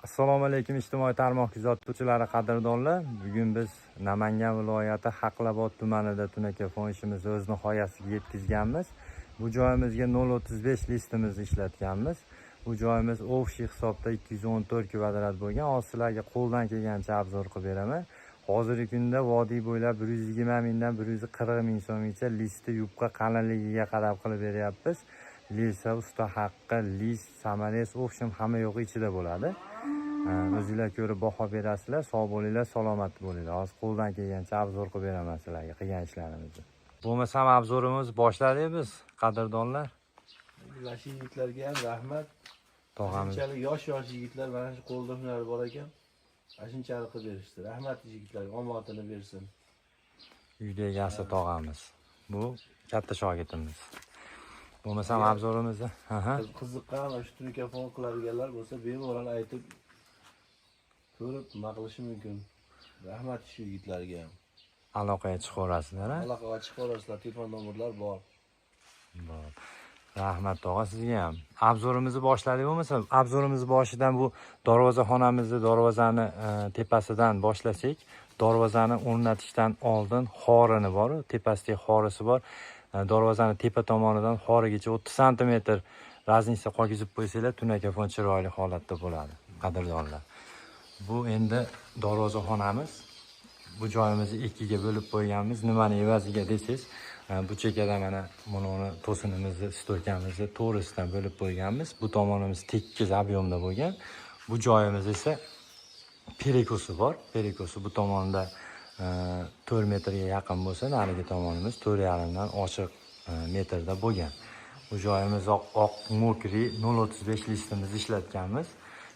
Assalomu alaykum ijtimoiy tarmoq kuzatuvchilari, qadrdonlar. Bugun biz Namangan viloyati Haqlabod tumanida tunakafon ishimizni o'z nihoyasiga yetkazganmiz. Bu joyimizga 035 listimizni ishlatganmiz. Bu joyimiz ofshi hisobda 214 kvadrat bo'lgan. Hozir sizlarga qo'ldan kelgancha obzor qilib beraman. Hozirgi kunda vodiy bo'ylab 120 mingdan 140 ming so'mgacha listi yupqa qalinligiga qarab qilib beryapmiz. Lisa, usta haqqi, list, samarez, ofshim hamma yo'q ichida bo'ladi. O'zingizlar ko'rib baho berasizlar. Sog' bo'linglar, salomat bo'linglar. Hozir qo'ldan kelgancha obzor qilib beraman sizlarga qilgan ishlarimizni. Bo'lmasam obzorimiz boshladik biz, qadrdonlar. Yosh yigitlarga ham rahmat. Tog'amiz. Shunchalik yosh yigitlar mana shu qo'lda hunari bor ekan. Shunchalik qilib berishdi. Rahmat yigitlarga, omonatini bersin. Uyda egasi tog'amiz. Bu katta shogirdimiz. Bo'lmasam obzorimizni, qiziqqan shu tunakafon qiladiganlar bo'lsa, bemalol aytib ko'rib nima qilishi mumkin. Rahmat shu yigitlarga ham. Aloqaga chiqaverasizlar, ha? Aloqaga chiqaverasizlar, telefon nomerlar bor. Bor. Rahmat tog'a sizga ham. Obzorimizni boshladik bo'lmasa, obzorimiz boshidan bu darvozaxonamizni, darvozani tepasidan boshlasak, darvozani o'rnatishdan oldin xorini bor, tepasidagi xorisi bor. Darvozani tepa tomonidan xorigacha 30 sm raznica qo'ygizib qo'ysanglar, tunakafon chiroyli holatda bo'ladi, qadrdonlar. Bu endi darvozaxonamiz. Bu joyimizni ikkiga bo'lib qo'yganmiz. Nimani evaziga desangiz, bu chekada mana buni to'sinimizni, stoykamizni to'g'risidan bo'lib qo'yganmiz. Bu tomonimiz tekis ob'yomda bo'lgan. Bu joyimiz esa perikosi bor. Perikosi bu tomonda 4 metrga yaqin bo'lsa, narigi tomonimiz 4,5 dan ochiq metrda bo'lgan. Bu joyimiz oq mokri 035 listimizni ishlatganmiz.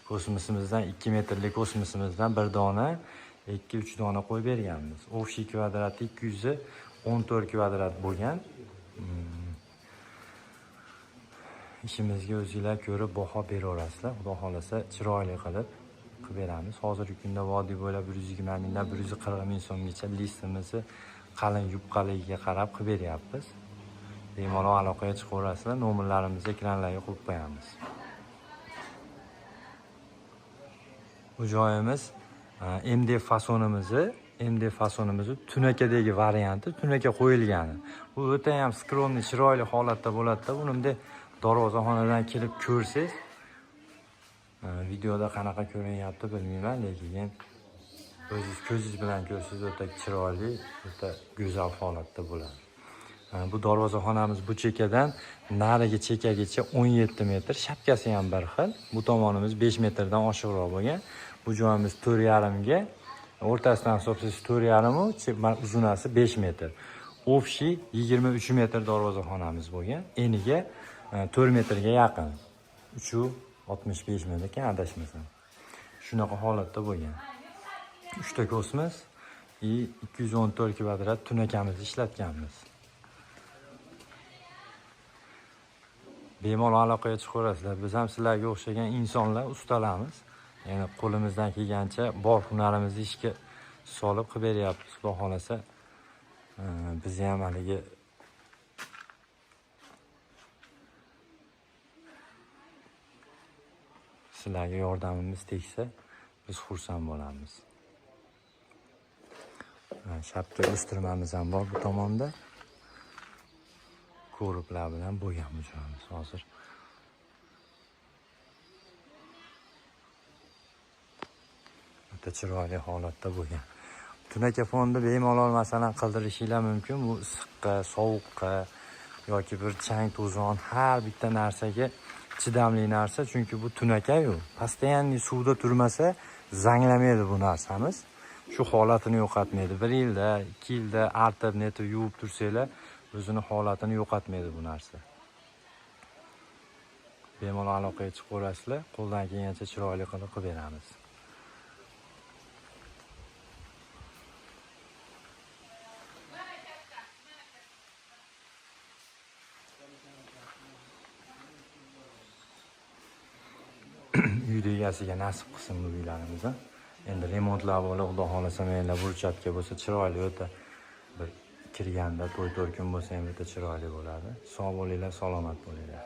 Kosmosimizdan 2 metrlik kosmosimizdan bir dona, 2-3 dona qo'yib berganmiz. Ofshi kvadrati 214 kvadrat bo'lgan. Ishimizga o'zingizlar ko'rib baho beraverasizlar. Xudo xolasa chiroyli qilib beramiz. Hozirgi kunda vodiy bo'ylab 120 mingdan 140 ming so'mgacha listimizni qalin yupqaligiga qarab qilib beryapmiz. Bemalol aloqaga chiqaverasizlar. Nomerlarimizni ekranlarga qo'yib qo'yamiz. Bu joyimiz MDF fasonimizni tunakadagi varianti, tunaka qo'yilgani. Bu o'ta ham skromniy, chiroyli holatda bo'ladi-da. Buni bunday darvozaxonadan kelib ko'rsangiz, videoda qanaqa ko'rinyapti bilmayman, lekin o'zingiz ko'zingiz bilan ko'rsangiz o'ta chiroyli, o'ta go'zal holatda bo'ladi. Bu darvozaxonamiz bu chekadan narigi chekagacha 17 metr, shapkasi ham bir xil. Bu tomonimiz 5 metrdan oshiqroq bo'lgan. Bu joyimiz 4,5 ga, o'rtasidan hisoblasangiz 4,5, uzunasi 5 metr. Ofshi 23 metr darvozaxonamiz bo'lgan. Eniga 4 metrga yaqin. 365 metr ekan, adashmasam. Shunaqa holatda bo'lgan. 3 ta kosmos 214 kvadrat tunakamizni ishlatganmiz. Bemalol aloqaga chiqaverasizlar. Biz ham sizlarga o'xshagan insonlar, ustalarmiz. Ya'ni qo'limizdan kelgancha bor hunarimizni ishga solib qilib beryapmiz. Xudo xolasa biz ham haligi sizlarga yordamimiz tegsa, biz xursand bo'lamiz. Shapka o'stirmamiz ham bor bu tomonda. Ko'riblar bilan bo'lgan bu joyimiz hozir. O'ta chiroyli holatda bo'lgan. Tunakafonni bemalol masalan qildirishinglar mumkin. Bu issiqqa, sovuqqa yoki bir chang to'zon har bitta narsaga chidamli narsa, chunki bu tunaka-yu. Постоянный suvda turmasa, zanglamaydi bu narsamiz. Shu holatini yo'qotmaydi. 1 yilda, 2 yilda artib, netib yuvib tursanglar, o'zini holatini yo'qotmaydi bu narsa. Bemalol aloqaga chiqaverasizlar, qo'ldan kelgancha chiroyli qilib beramiz. Uyda egasiga nasib qilsin bu uylarimizni. Endi remontlar bo'lib, xudo xolasa menlar burchakka bo'lsa chiroyli, o'ta bir kirganda to'y-to'rkin bo'lsa ham o'ta chiroyli bo'ladi. Sog' bo'linglar, salomat bo'linglar.